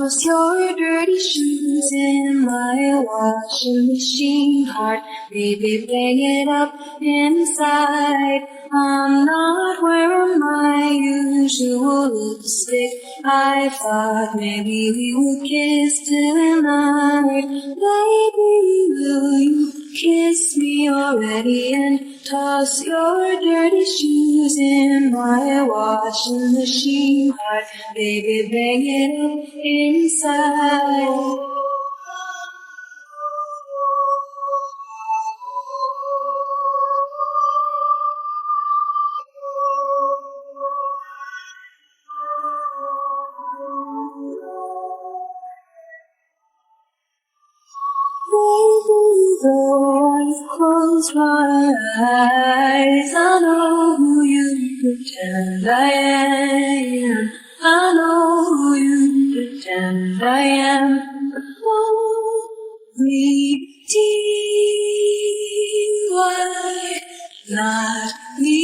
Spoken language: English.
Toss your dirty shoes in my washing machine. Heart, baby, bang it up inside. I'm not wearing my usual lipstick. I thought maybe we would kiss tonight. Baby, will you kiss me already and toss your dirty shoes in my washing machine? Heart, baby, bang it up inside. Baby, though I close my eyes, I know who you pretend I am. I know who you pretend I am. Only why not me?